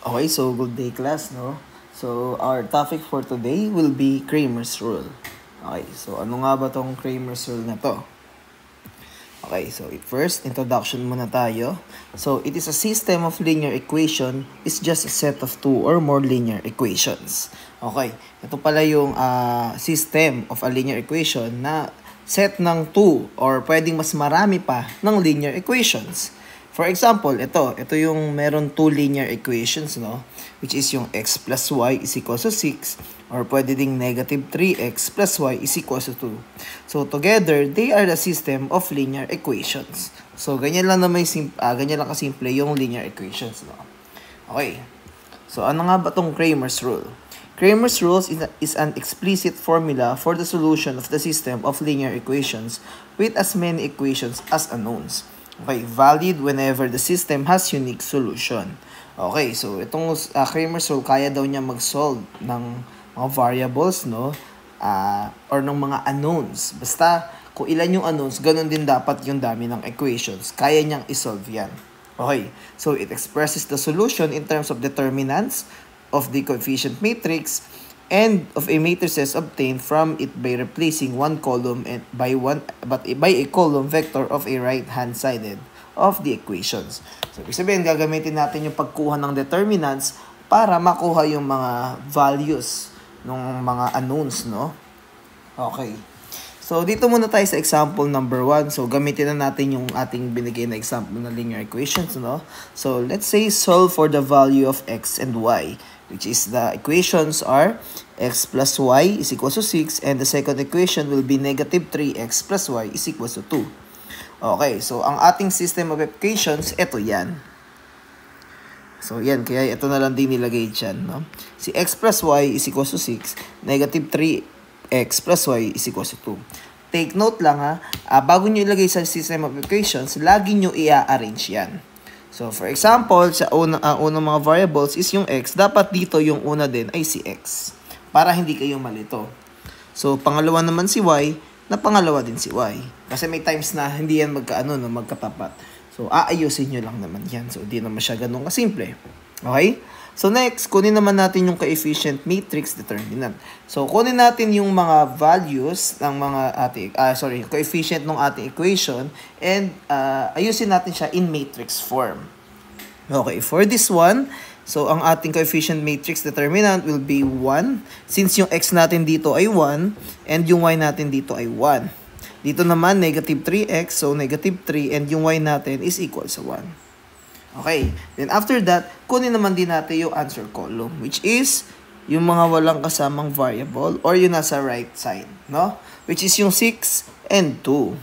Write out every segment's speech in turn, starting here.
Okay, so good day class, no? So, our topic for today will be Cramer's Rule. Okay, so ano nga ba tong Cramer's Rule na to? Okay, so first, introduction muna tayo. So, it is a system of linear equation is just a set of two or more linear equations. Okay, ito pala yung system of a linear equation na set ng two or pwedeng mas marami pa ng linear equations. For example, ito yung meron two linear equations, no? Which is yung x plus y is equal to 6 or pwede ding negative 3x plus y is equal to 2. So, together, they are the system of linear equations. So, ganyan lang ganyan lang kasimple yung linear equations, no? Okay. So, ano nga ba tong Cramer's Rule? Cramer's Rule is an explicit formula for the solution of the system of linear equations with as many equations as unknowns. Okay, valid whenever the system has unique solution. Okay, so itong Cramer's Rule, kaya daw niya mag-solve ng mga variables, no? Or ng mga unknowns. Basta, kung ilan yung unknowns, ganun din dapat yung dami ng equations. Kaya niyang isolve yan. Okay, so it expresses the solution in terms of determinants of the coefficient matrix and of a matrices obtained from it by replacing one column and by a column vector of a right-hand sided of the equations. So, ibig sabihin, gagamitin natin yung pagkuha ng determinants para makuha yung mga values ng mga unknowns, no? Okay. So, dito muna tayo sa example number 1. So, gamitin na natin yung ating binigay na example na linear equations, no? So, let's say solve for the value of x and y, which is the equations are x plus y is equal to 6 and the second equation will be negative 3x plus y is equal to 2. Okay, so ang ating system of equations, ito yan. So yan, kaya ito na lang din nilagay dyan, no? Si x plus y is equal to 6, negative 3x plus y is equal to 2. Take note lang ha, bago nyo ilagay sa system of equations, lagi nyo i-arrange yan. So, for example, sa unang mga variables is yung x. Dapat dito yung una din ay si x. Para hindi kayo malito. So, pangalawa naman si y, na pangalawa din si y. Kasi may times na hindi yan magkatapat. So, aayusin nyo lang naman yan. So, di naman siya ganun kasimple. Okay? So, next, kunin naman natin yung coefficient matrix determinant. So, kunin natin yung mga values ng mga coefficient ng ating equation and ayusin natin siya in matrix form. Okay, for this one, so ang ating coefficient matrix determinant will be 1 since yung x natin dito ay 1 and yung y natin dito ay 1. Dito naman, negative 3x, so negative 3 and yung y natin is equal sa 1. Okay, then after that, kunin naman din natin yung answer column, which is yung mga walang kasamang variable or yung nasa right side, no? Which is yung 6 and 2.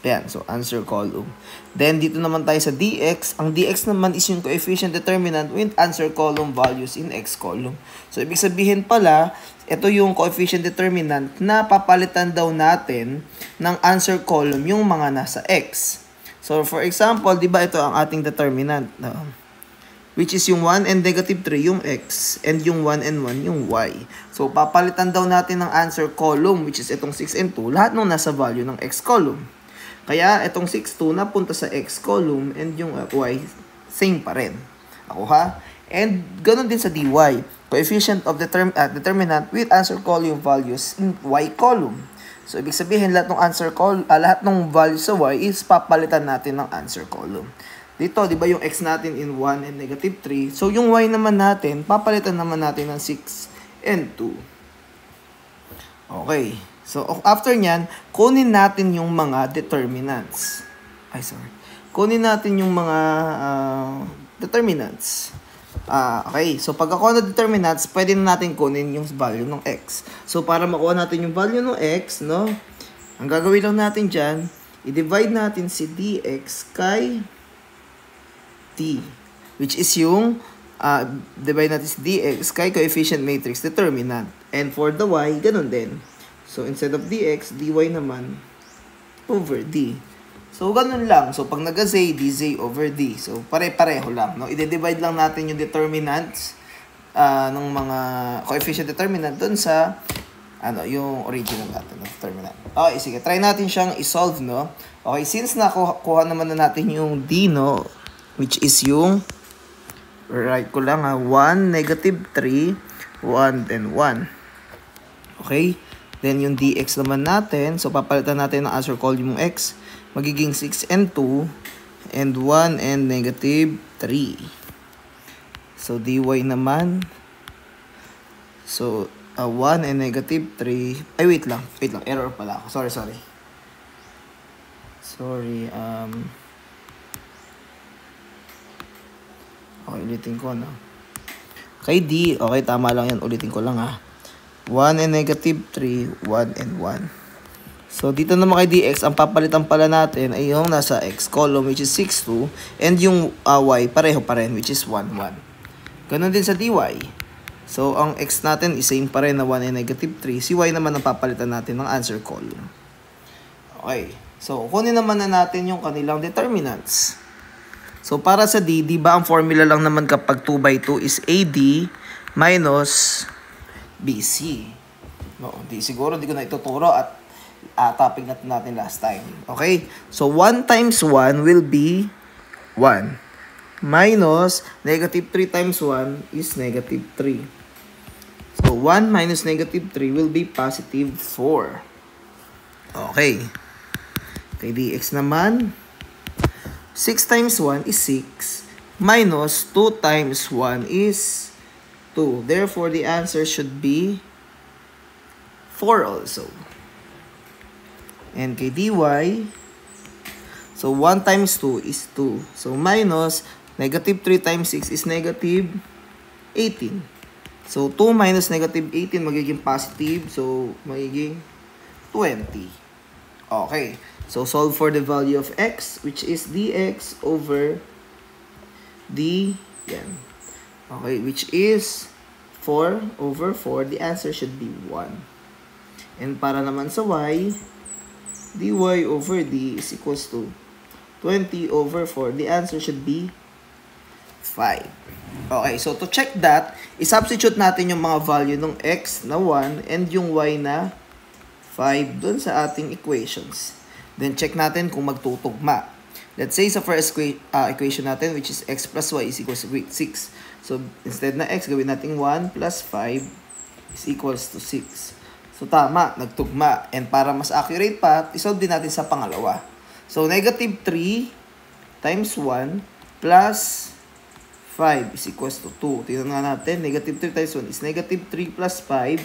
Ayan, so answer column. Then dito naman tayo sa dx. Ang dx naman is yung coefficient determinant with answer column values in x column. So ibig sabihin pala, ito yung coefficient determinant na papalitan daw natin ng answer column yung mga nasa x. So, for example, di ba ito ang ating determinant, no? Which is yung 1 and negative 3 yung x, and yung 1 and 1 yung y. So, papalitan daw natin ng answer column, which is itong 6 and 2, lahat nung nasa value ng x column. Kaya, itong 6, 2 napunta sa x column, and yung y, same pa rin. Ako ha? And, ganun din sa dy. Coefficient of determinant with answer column values in y column. So, ibig sabihin, lahat ng value sa y is papalitan natin ng answer column. Dito, di ba yung x natin in 1 and negative 3. So, yung y naman natin, papalitan naman natin ng 6 and 2. Okay. So, after nyan, kunin natin yung mga determinants. Kunin natin yung mga determinants. Okay, so pag ako na determinants, pwede na natin kunin yung value ng x. So, para makuha natin yung value ng x, no? Ang gagawin lang natin dyan, i-divide natin si dx kay t. Which is yung, divide natin si dx kay coefficient matrix determinant. And for the y, ganun din. So, instead of dx, dy naman over d. So, ganun lang. So, pag nag-z, dz over d. So, pare-pareho lang. No? I-divide lang natin yung determinants ng mga coefficient determinant dun sa yung original natin ng determinant. Okay, sige. Try natin siyang i-solve, no? Okay, since nakuha naman na natin yung d, no? Which is yung Write ko lang 1, negative 3, 1, then 1. Okay? Then yung dx naman natin, so papalitan natin ng answer column yung x, magiging 6 and 2, and 1 and negative 3. So dy naman, so 1 and negative 3, ay wait lang, error pala ako, sorry. Okay, ulitin ko, no? Kay D, okay, tama lang yan. Ulitin ko lang, 1 and negative 3, 1 and 1. So, dito naman kay dx, ang papalitan pala natin ay yung nasa x column, which is 6, 2. And yung y, pareho pa rin, which is 1, 1. Ganon din sa dy. So, ang x natin is same pa rin na 1 and negative 3. Si y naman ang papalitan natin ng answer column. Okay. So, kunin naman na natin yung kanilang determinants. So, para sa D, di ba ang formula lang naman kapag 2 by 2 is AD minus BC. No, siguro di ko na ituturo at topic natin last time. Okay? So, 1 times 1 will be 1. Minus negative 3 times 1 is negative 3. So, 1 minus negative 3 will be positive 4. Okay. Kay dx naman, 6 times 1 is 6, minus 2 times 1 is 2. Therefore, the answer should be 4 also. And kay dy, so 1 times 2 is 2. So, minus negative 3 times 6 is negative 18. So, 2 minus negative 18 magiging positive. So, magiging 20. Okay. So, solve for the value of x, which is dx over d, yan. Okay, which is 4 over 4. The answer should be 1. And para naman sa y, dy over d is equals to 20 over 4. The answer should be 5. Okay, so to check that, i-substitute natin yung mga value ng x na 1 and yung y na 5 dun sa ating equations. Then, check natin kung magtutugma. Let's say, sa first equation natin, which is x plus y is equals to 6. So, instead na x, gawin natin 1 plus 5 is equals to 6. So, tama, nagtugma. And para mas accurate pa, isolve din natin sa pangalawa. So, negative 3 times 1 plus 5 is equals to 2. Tingnan nga natin, negative 3 times 1 is negative 3 plus 5.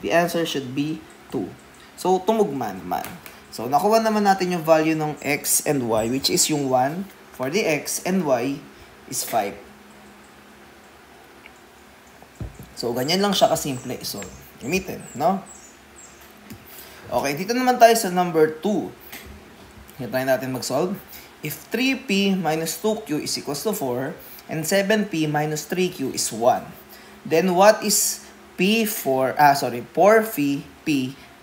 The answer should be 2. So, tumugma naman. So, nakuha naman natin yung value ng x and y, which is yung 1 for the x and y is 5. So, ganyan lang siya kasimple. So, gamitin, no? Okay, dito naman tayo sa number 2. Here tayo natin mag-solve. If 3p minus 2q is equals to 4, and 7p minus 3q is 1, then what is 4p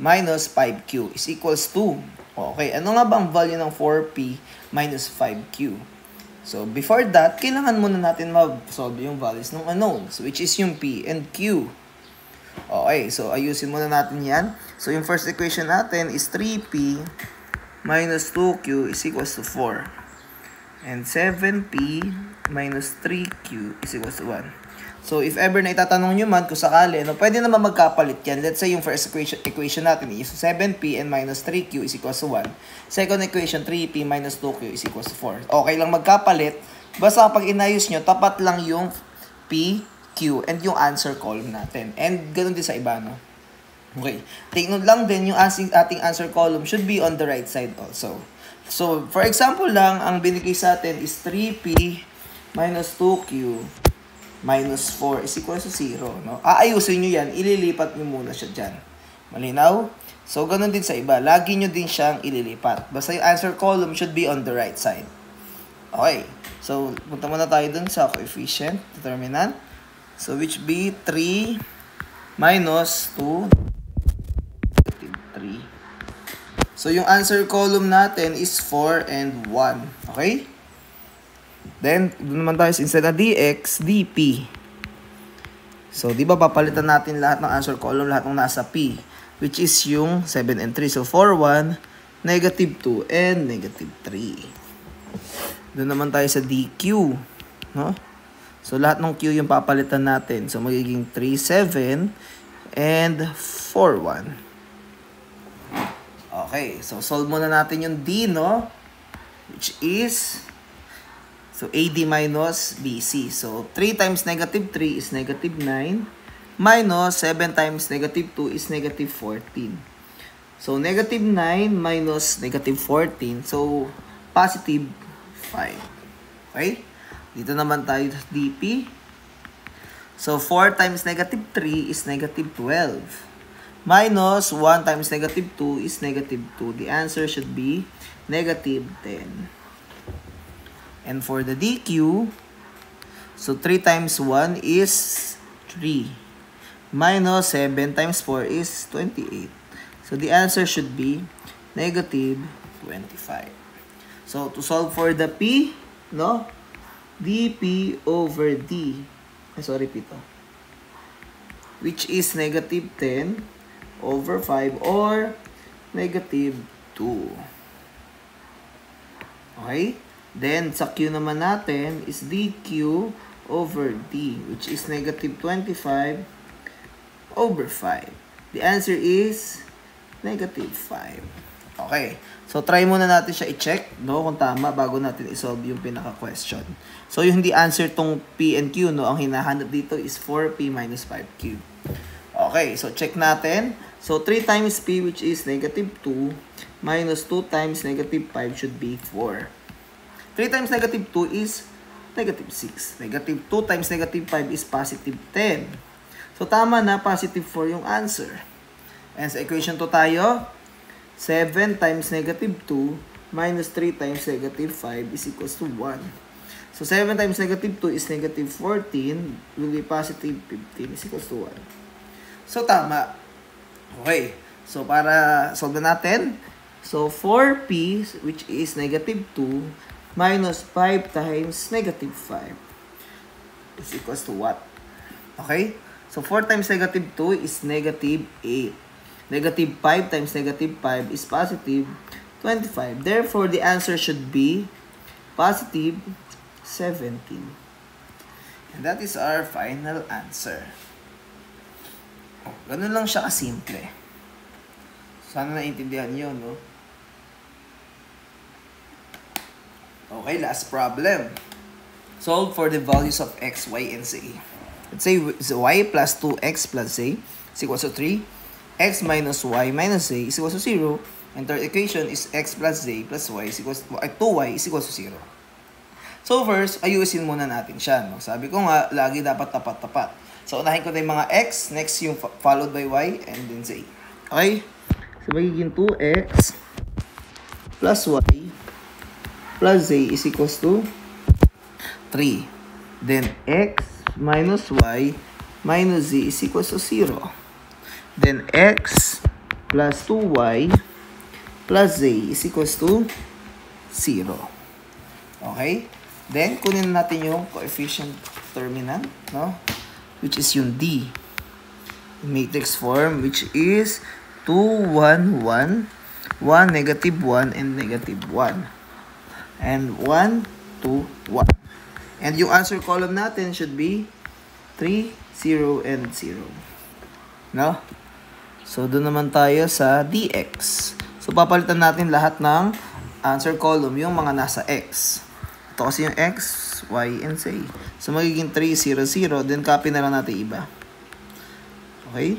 minus 5q is equals to, okay, ano nga ba ang value ng 4p minus 5q? So, before that, kailangan muna natin ma-solve yung values ng unknowns, which is yung p and q. Okay, so ayusin muna natin yan. So, yung first equation natin is 3p minus 2q is equals to 4. And 7p minus 3q is equals to 1. So, if ever na itatanong nyo man, kung sakali, pwede naman magkapalit yan. Let's say, yung first equation natin is 7p and minus 3q is equals to 1. Second equation, 3p minus 2q is equals to 4. Okay lang magkapalit. Basta pag inayos nyo, tapat lang yung p, q, and yung answer column natin. And ganun din sa iba, no? Okay. Take note lang din, yung ating answer column should be on the right side also. So, for example lang, ang binigay sa atin is 3p minus 2q minus 4 is equal to 0. No? Aayusin nyo yan, ililipat nyo muna siya dyan. Malinaw? So, ganun din sa iba. Lagi nyo din siyang ililipat. Basta yung answer column should be on the right side. Okay. So, punta muna tayo dun sa coefficient, determinant. So, which be 3 minus 2, 3. So, yung answer column natin is 4 and 1. Okay? Then, doon naman tayo instead na dx, dp. So, di ba papalitan natin lahat ng answer column, lahat ng nasa p, which is yung 7 and 3. So, 4, 1, negative 2, and negative 3. Doon naman tayo sa dq. No? So, lahat ng Q yung papalitan natin. So, magiging 3, 7, and 4, 1. Okay, so solve muna natin yung D, no? Which is, so AD minus BC. So, 3 times negative 3 is negative 9. Minus 7 times negative 2 is negative 14. So, negative 9 minus negative 14. So, positive 5. Okay? Dito naman tayo sa DP. So, 4 times negative 3 is negative 12. Minus 1 times negative 2 is negative 2. The answer should be negative 10. And for the DQ, so 3 times 1 is 3. Minus 7 times 4 is 28. So the answer should be negative 25. So to solve for the P, no? dP over D. Sorry, Pito. Which is negative 10 over 5 or negative 2. Okay? Then, sa Q naman natin is dQ over D, which is negative 25 over 5. The answer is negative 5. Okay. So, try muna natin siya i-check, no, kung tama bago natin i-solve yung pinaka-question. So, yung hindi answer tong P and Q, no, ang hinahanap dito is 4P minus 5Q. Okay, so check natin. So, 3 times P, which is negative 2, minus 2 times negative 5 should be 4. 3 times negative 2 is negative 6. Negative 2 times negative 5 is positive 10. So, tama na, positive 4 yung answer. And sa equation 2 tayo, 7 times negative 2 minus 3 times negative 5 is equals to 1. So, 7 times negative 2 is negative 14, will be positive 15 is equals to 1. So, tama. Okay. So, para solve natin, so 4P, which is negative 2, minus 5 times negative 5 is equals to what? Okay? So, 4 times negative 2 is negative 8. Negative 5 times negative 5 is positive 25. Therefore, the answer should be positive 17. And that is our final answer. Ganun lang siya kasimple. Sana naintindihan nyo, no? Okay, last problem. Solve for the values of x, y, and z. Let's say y plus 2x plus z is equal to 3. X minus y minus z is equal to 0. And third equation is x plus z plus y is equal to 2y is equal to 0. So first, ayusin muna natin siya, no? Sabi ko nga, lagi dapat tapat-tapat. So, unahin ko na yung mga x, next yung followed by y, and then z. Okay? So, magiging 2x plus y plus z is equals to 3. Then, x minus y minus z is equals to 0. Then, x plus 2y plus z is equals to 0. Okay? Then, kunin natin yung coefficient determinant, no? Which is yung D. Matrix form, which is 2, 1, 1, 1, negative 1, and negative 1. And 1, 2, 1. And yung answer column natin should be 3, 0, and 0. No? So, doon naman tayo sa dx. So, papalitan natin lahat ng answer column, yung mga nasa x. Ito kasi yung x, y, and z. So, magiging 3, 0, 0. Then, copy na lang natin iba. Okay?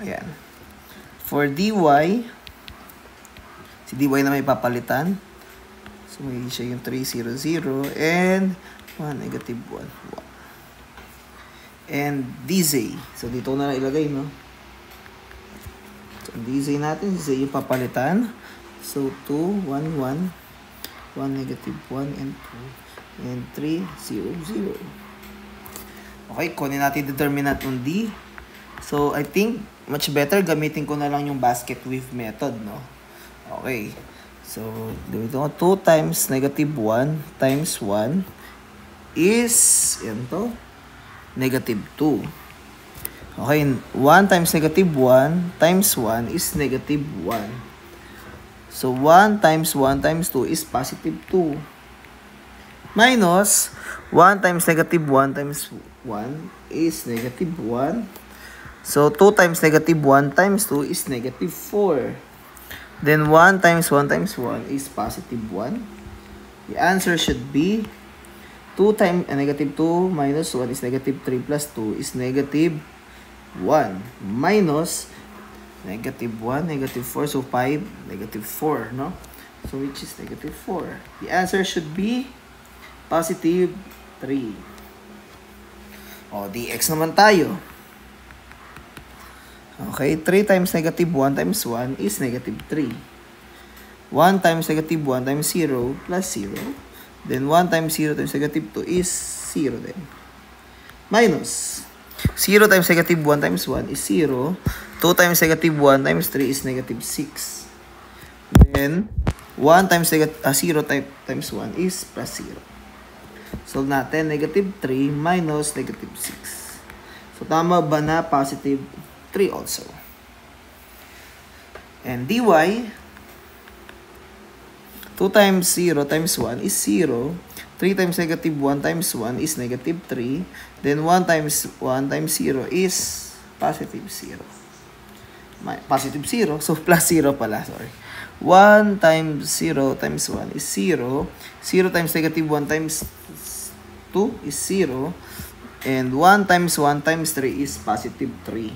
Ayan. For dy, si dy na may papalitan. So, magiging siya yung 3, 0, 0. And 1, negative 1, 1. And dz. So, dito na lang ilagay, no? So, dz natin, z yung papalitan. So, 2, 1, 1. 1, negative 1, and 2, and 3, 0, 0. Okay, kunin natin determinant ng D. So, I think, much better, gamitin ko na lang yung basket weave method, no? Okay. So, gamitin ko 2 times negative 1 times 1 is, yan to, negative 2. Okay, 1 times negative 1 times 1 is negative 1. So, 1 times 1 times 2 is positive 2. minus 1 times negative 1 times 1 is negative 1. So, 2 times negative 1 times 2 is negative 4. Then, 1 times 1 times 1 is positive 1. The answer should be 2 times negative 2 minus 1 is negative 3 plus 2 is negative 1 minus negative 1, negative 4. So, 5, negative 4, no? So, which is negative 4. The answer should be positive 3. O, dx naman tayo. Okay, 3 times negative 1 times 1 is negative 3. 1 times negative 1 times 0 plus 0. Then 1 times 0 times negative 2 is 0 then. Minus 0 times negative 1 times 1 is 0. 2 times negative 1 times 3 is negative 6. Then 1 times 0 times 1 is plus 0. Solve natin, negative 3 minus negative 6. So, tama ba na positive 3 also? And dy, 2 times 0 times 1 is 0. 3 times negative 1 times 1 is negative 3. Then 1 times 1 times 0 is positive 0. Positive 0. So, plus 0 pala. Sorry. 1 times 0 times 1 is 0. 0 times negative 1 times 2 is 0. And 1 times 1 times 3 is positive 3.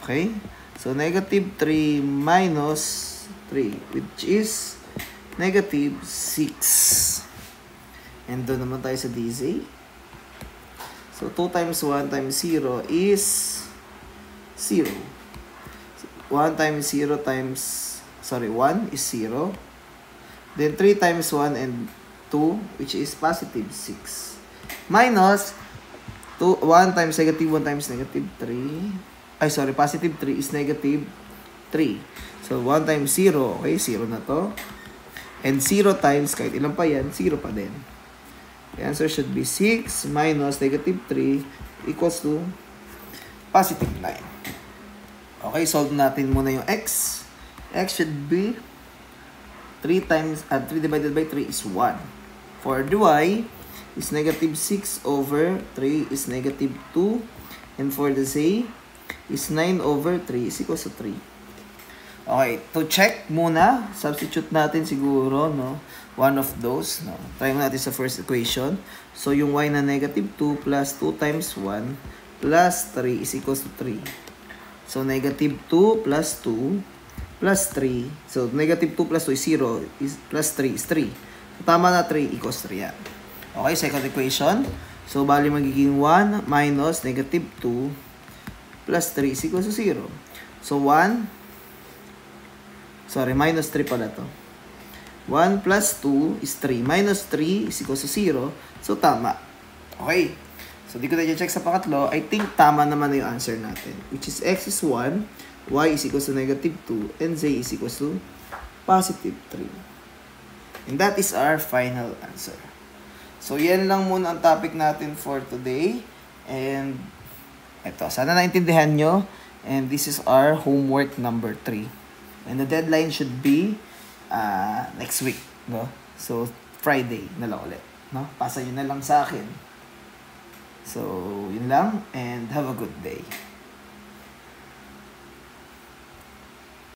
Okay? So, negative 3 minus 3, which is negative 6. And doon naman tayo sa DZ. So, 2 times 1 times 0 is 0. 1 times 0 times, 1 is 0. Then, 3 times 1 and 2, which is positive 6. Minus 1 times negative 1 times negative 3. Positive 3 is negative 3. So, 1 times 0, okay, 0 na to. And 0 times, kahit ilan pa yan, 0 pa din. The answer should be 6 minus negative 3 equals to positive 9. Okay, solve natin muna yung x. X should be 3 divided by 3 is 1. For dy is negative 6 over 3 is negative 2. And for the z is 9 over 3 is equals to 3. Okay, to check muna, substitute natin siguro, no, one of those, no. Try natin sa first equation. So, yung y na negative 2 plus 2 times 1 plus 3 is equals to 3. So, negative 2 plus 2 plus 3. So, negative 2 plus 2 is 0, plus 3 is 3. So, tama na 3 equals 3 yan. Okay, second equation. So, bali magiging 1 minus negative 2 plus 3 is equals to 0. So, minus 3 pala to. 1 plus 2 is 3. Minus 3 is equals to 0. So, tama. Okay. So, di ko na check sa pangatlo. I think tama naman na yung answer natin. Which is x is 1, y is equals to negative 2, and z is equals to positive 3. And that is our final answer. So, yan lang muna ang topic natin for today. And ito, sana naintindihan nyo. And this is our homework number 3. And the deadline should be next week, no? So, Friday na lang ulit, no? Pasa nyo na lang sa akin. So, yun lang. And have a good day.